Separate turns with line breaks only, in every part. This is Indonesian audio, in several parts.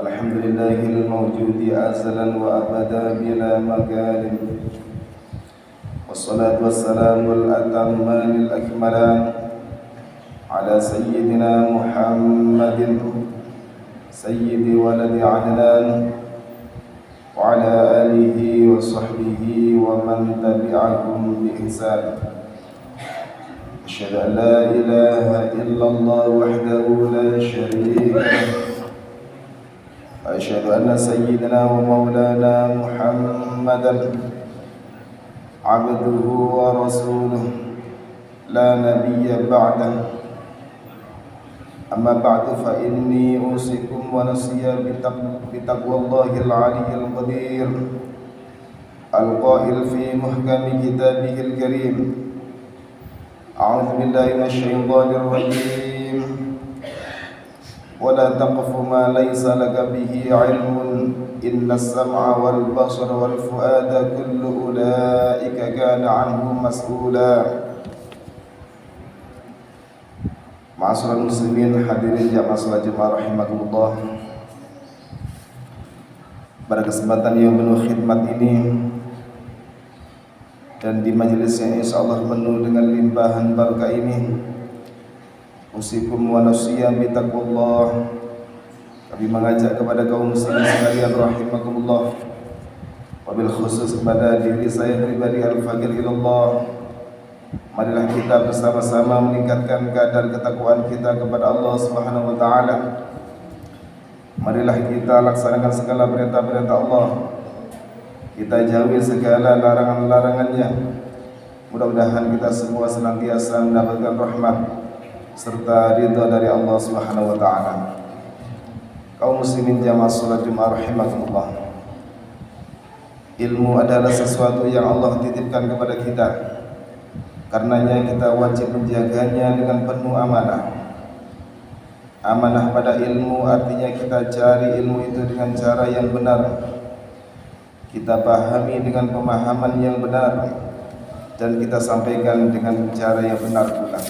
الحمد لله الموجود أزلا وأبدا بلا مكان، والصلاة والسلام الأتمان الأكملان على سيدنا محمد سيد ولد عدنان وعلى آله وصحبه ومن تبعهم بإحسان. أشهد أن لا إله إلا الله وحده لا شريك له، أشهد أن سيدنا ومولانا محمدا عبده ورسوله لا نبي بعده. أما بعد فإني أوصيكم ونفسي بتقوى الله العلي القدير القائل في محكم كتابه الكريم: أعوذ بالله من الشيطان الرجيم، ولا تقف ما ليس لك به علم إن السمع والبصر والفؤاد كل أولئك كان عنه مسؤولا. Ma'asyiral muslimin, hadirin jamaah salat Jumat rahimakumullah. Pada kesempatan yang penuh khidmat ini dan di majelis yang insyaallah penuh dengan limpahan barakah ini, usikum wa nafsiya bi taqwallah. Kami mengajak kepada kaum muslimin sekalian rahimakumullah, wabil khusus kepada diri saya pribadi al-faqir ilallah. Marilah kita bersama-sama meningkatkan kadar ketakwaan kita kepada Allah Subhanahu wa taala. Marilah kita laksanakan segala perintah-perintah Allah, kita jauhi segala larangan-larangannya. Mudah-mudahan kita semua senantiasa mendapatkan rahmat serta ridha dari Allah Subhanahu wa taala. Kaum muslimin jamaah salat Jumat rahimakumullah. Ilmu adalah sesuatu yang Allah titipkan kepada kita. Karenanya kita wajib menjaganya dengan penuh amanah. Amanah pada ilmu artinya kita cari ilmu itu dengan cara yang benar, kita pahami dengan pemahaman yang benar, dan kita sampaikan dengan cara yang benar pula.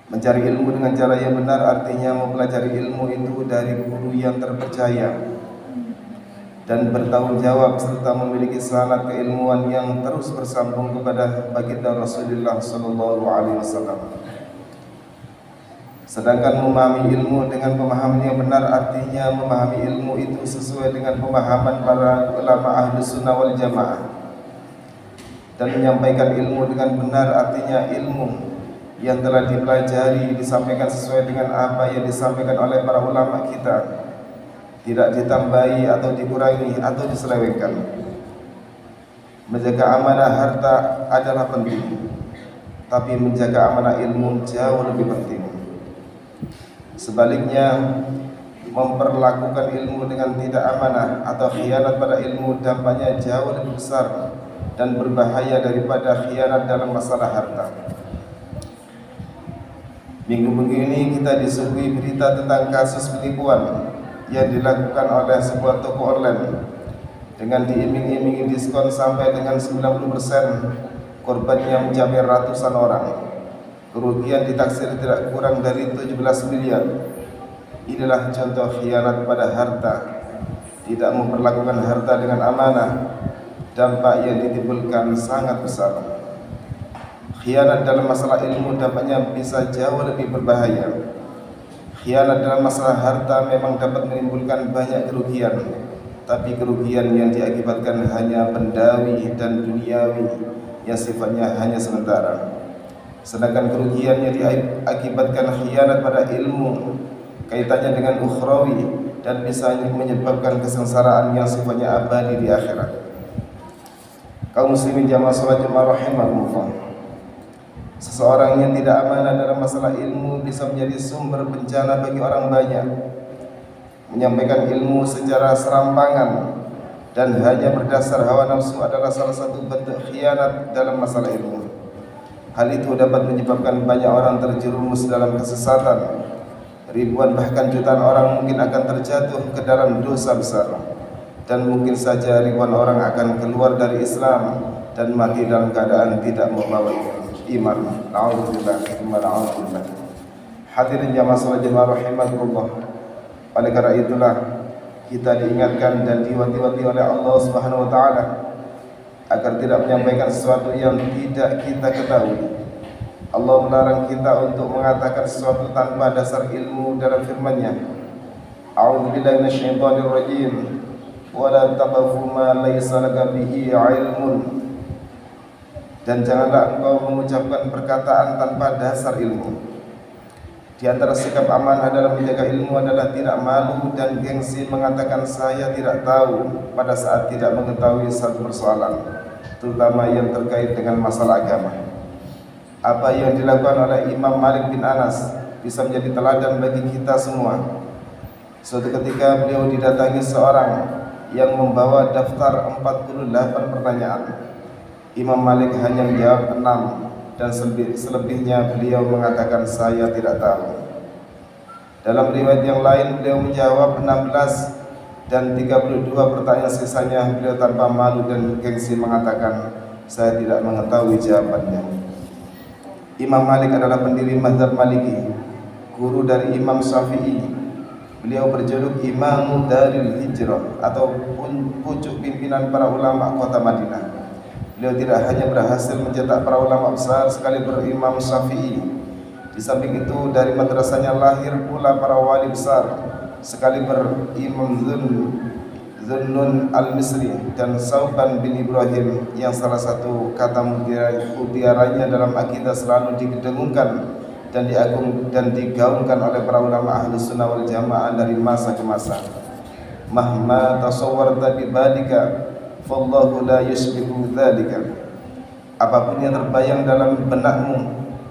Mencari ilmu dengan cara yang benar artinya mempelajari ilmu itu dari guru yang terpercaya dan bertanggung jawab serta memiliki sanad keilmuan yang terus bersambung kepada baginda Rasulullah sallallahu alaihi wasallam. Sedangkan memahami ilmu dengan pemahaman yang benar artinya memahami ilmu itu sesuai dengan pemahaman para ulama ahli sunnah wal jamaah. Dan menyampaikan ilmu dengan benar artinya ilmu yang telah dipelajari disampaikan sesuai dengan apa yang disampaikan oleh para ulama kita, tidak ditambahi atau dikurangi atau diselewengkan. Menjaga amanah harta adalah penting, tapi menjaga amanah ilmu jauh lebih penting. Sebaliknya, memperlakukan ilmu dengan tidak amanah atau khianat pada ilmu dampaknya jauh lebih besar dan berbahaya daripada khianat dalam masalah harta. Minggu-minggu ini kita disuguhi berita tentang kasus penipuan yang dilakukan oleh sebuah toko online dengan diiming-imingi diskon sampai dengan 90%, korbannya mencapai ratusan orang. Kerugian ditaksir tidak kurang dari 17 miliar. Inilah contoh khianat pada harta, tidak memperlakukan harta dengan amanah. Dampak yang ditimbulkan sangat besar. Khianat dalam masalah ilmu dampaknya bisa jauh lebih berbahaya. Khianat dalam masalah harta memang dapat menimbulkan banyak kerugian, tapi kerugian yang diakibatkan hanya bendawi dan duniawi yang sifatnya hanya sementara. Sedangkan kerugian yang diakibatkan khianat pada ilmu kaitannya dengan ukhrawi dan bisa menyebabkan kesengsaraan yang sifatnya abadi di akhirat. Kaum muslimin jamaah salat Jumat rahimakumullah. Seseorang yang tidak amanah dalam masalah ilmu bisa menjadi sumber bencana bagi orang banyak. Menyampaikan ilmu secara serampangan dan hanya berdasar hawa nafsu adalah salah satu bentuk khianat dalam masalah ilmu. Hal itu dapat menyebabkan banyak orang terjerumus dalam kesesatan. Ribuan bahkan jutaan orang mungkin akan terjatuh ke dalam dosa besar, dan mungkin saja ribuan orang akan keluar dari Islam dan mati dalam keadaan tidak membawa iman. Na'udzubillah. Hadirin jamaah salat jemaah rahimakumullah. Oleh karena itulah kita diingatkan dan diwati-wati oleh Allah Subhanahu wa taala agar tidak menyampaikan sesuatu yang tidak kita ketahui. Allah melarang kita untuk mengatakan sesuatu tanpa dasar ilmu dalam firman-Nya. A'udzubillahi minasyaitonir rajim. Wa la taqfu ma laysa laka bihi 'ilmun. Dan janganlah engkau mengucapkan perkataan tanpa dasar ilmu. Di antara sikap amanah dalam menjaga ilmu adalah tidak malu dan gengsi mengatakan saya tidak tahu pada saat tidak mengetahui satu persoalan, terutama yang terkait dengan masalah agama. Apa yang dilakukan oleh Imam Malik bin Anas bisa menjadi teladan bagi kita semua. Suatu ketika beliau didatangi seorang yang membawa daftar 48 pertanyaan. Imam Malik hanya menjawab 6 dan selebihnya beliau mengatakan saya tidak tahu. Dalam riwayat yang lain beliau menjawab 16 dan 32 pertanyaan sisanya beliau tanpa malu dan gengsi mengatakan saya tidak mengetahui jawabannya. Imam Malik adalah pendiri mazhab Maliki, guru dari Imam Syafi'i. Beliau berjuluk Imam Daril Hijrah atau pucuk pimpinan para ulama kota Madinah. Beliau tidak hanya berhasil mencetak para ulama besar sekali berimam Syafi'i. Di samping itu dari madrasahnya lahir pula para wali besar sekali berimam Zunnun al-Misri dan Sauban bin Ibrahim yang salah satu kata mutiaranya dalam akidah selalu didengungkan dan digaungkan oleh para ulama ahli sunnah wal jamaah dari masa ke masa. Mahma tasawwarta bi balika fallahu la yashbihu dzalika. Apapun yang terbayang dalam benakmu,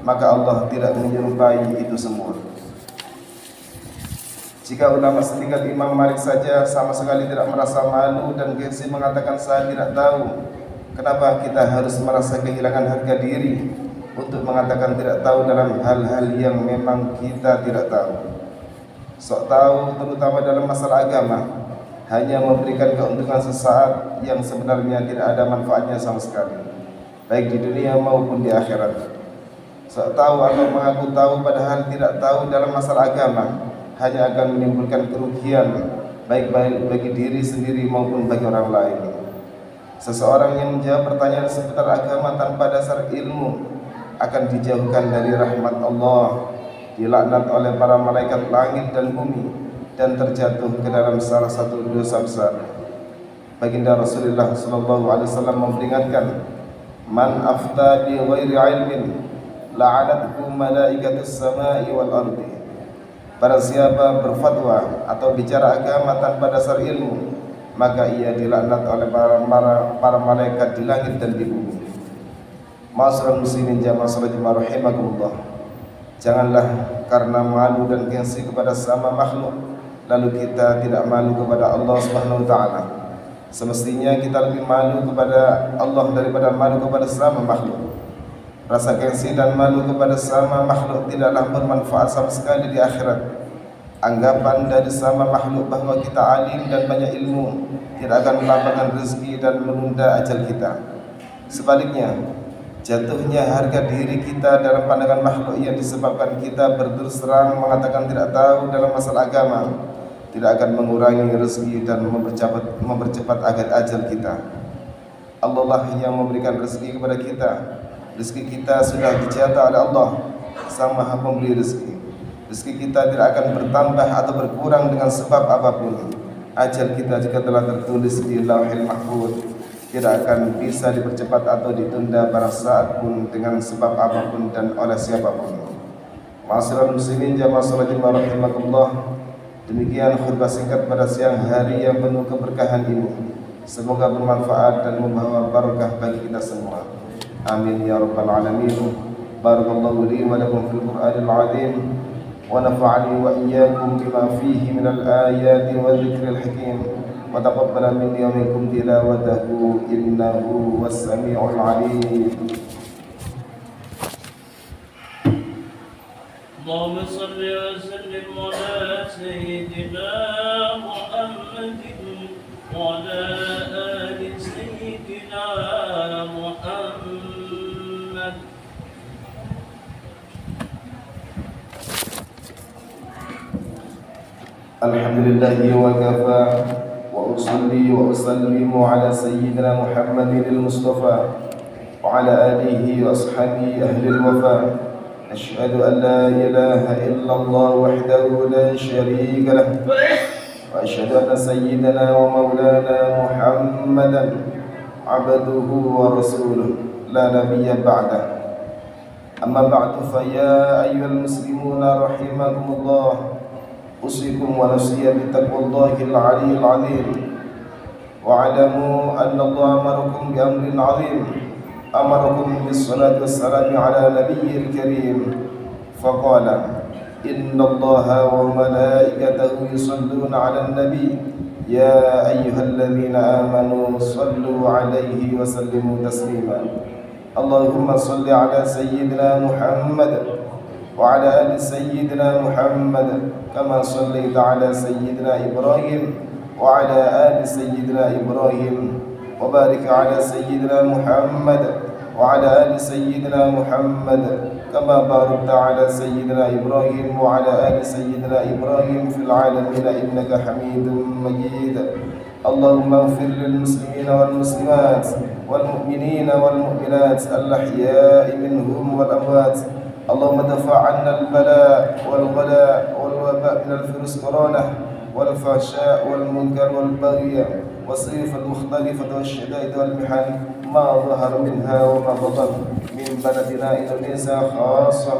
maka Allah tidak menyerupai itu semua. Jika ulama setingkat Imam Malik saja sama sekali tidak merasa malu dan gengsi mengatakan saya tidak tahu, kenapa kita harus merasa kehilangan harga diri untuk mengatakan tidak tahu dalam hal-hal yang memang kita tidak tahu. Sok tahu terutama dalam masalah agama hanya memberikan keuntungan sesaat yang sebenarnya tidak ada manfaatnya sama sekali, baik di dunia maupun di akhirat. Sok tahu atau mengaku tahu padahal tidak tahu dalam masalah agama hanya akan menimbulkan kerugian baik bagi diri sendiri maupun bagi orang lain. Seseorang yang menjawab pertanyaan seputar agama tanpa dasar ilmu akan dijauhkan dari rahmat Allah, dilaknat oleh para malaikat langit dan bumi, dan terjatuh ke dalam salah satu dosa besar. Baginda Rasulullah SAW memperingatkan, man afta bi ghairi ilmin la'anathu malaikatus samai wal ardi. Barang siapa berfatwa atau bicara agama tanpa dasar ilmu, maka ia dilaknat oleh para malaikat di langit dan di bumi. Ma'asyiral muslimin jamaah salat rahimakumullah. Janganlah karena malu dan gengsi kepada sama makhluk lalu kita tidak malu kepada Allah Subhanahu wa taala. Semestinya kita lebih malu kepada Allah daripada malu kepada sama makhluk. Rasa gengsi dan malu kepada sama makhluk tidaklah bermanfaat sama sekali di akhirat. Anggapan dari sama makhluk bahwa kita alim dan banyak ilmu tidak akan melapangkan rezeki dan menunda ajal kita. Sebaliknya, jatuhnya harga diri kita dalam pandangan makhluk yang disebabkan kita berterus terang mengatakan tidak tahu dalam masalah agama tidak akan mengurangi rezeki dan mempercepat ajal kita. Allah lah yang memberikan rezeki kepada kita. Rezeki kita sudah dicatat oleh Allah, Sang Maha Pemberi rezeki. Rezeki kita tidak akan bertambah atau berkurang dengan sebab apapun. Ajal kita juga telah tertulis di Lauhil Mahfuz, tidak akan bisa dipercepat atau ditunda pada saat pun dengan sebab apapun dan oleh siapapun. Ma'asyiral muslimin jamaah salat rahimakumullah. Demikian khutbah singkat pada siang hari yang penuh keberkahan ini. Semoga bermanfaat dan membawa barakah bagi kita semua. Amin ya rabbal alamin. Barakallahu li wa lakum fil Qur'anil azim wa nafa'ani wa iyyakum bima fihi minal ayati wa dzikril hakim. Wa taqabbala minni wa minkum tilawatahu innahu was-sami'ul 'alim.
اللهم صل وسلم على سيدنا محمد وعلى آل سيدنا محمد
الحمد لله وكفى وأصلي وأسلم على سيدنا محمد المصطفى وعلى آله وأصحابه أهل الوفاء. أشهد أن لا إله إلا الله وحده لا شريك له، وأشهد أن سيدنا ومولانا محمدا عبده ورسوله لا نبي بعده. أما بعد فيا أيها المسلمون رحمكم الله، أوصيكم ونفسي بتقوى الله العلي العظيم. واعلموا أن الله أمركم بأمر عظيم، أمركم بالصلاة والسلام على نبيه الكريم، فقال: إن الله وملائكته يصلون على النبي يا أيها الذين آمنوا صلوا عليه وسلموا تسليما. اللهم صل على سيدنا محمد وعلى آل سيدنا محمد كما صليت على سيدنا إبراهيم وعلى آل سيدنا إبراهيم، وبارك على سيدنا محمد وعلى آل سيدنا محمد كما باركت على سيدنا إبراهيم وعلى آل سيدنا إبراهيم في العالمين إنك حميد مجيد. اللهم اغفر للمسلمين والمسلمات والمؤمنين والمؤمنات الأحياء منهم والأموات. اللهم ادفع عنا البلاء والغلاء والوباء من الفيروس كورونا والفحشاء والمنكر والبغي والسيف المختلفة والشدائد والمحن ما ظهر منها وما بطن من بلدنا إندونيسيا خاصة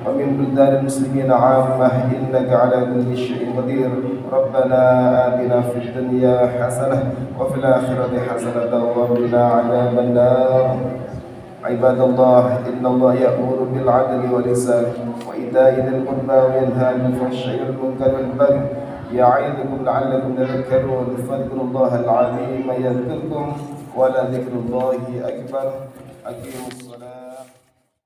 ومن بلدان المسلمين عامة، إنك على كل شيء قدير. ربنا آتنا في الدنيا حسنة وفي الآخرة حسنة وقنا عذاب النار. عباد الله، إن الله يأمر بالعدل والإحسان وإيتاء ذي القربى وينهى عن الفحشاء والمنكر والبغي يعظكم لعلكم تذكرون. فاذكروا الله العظيم يذكركم ولذكر الله أكبر. أقيموا الصلاة.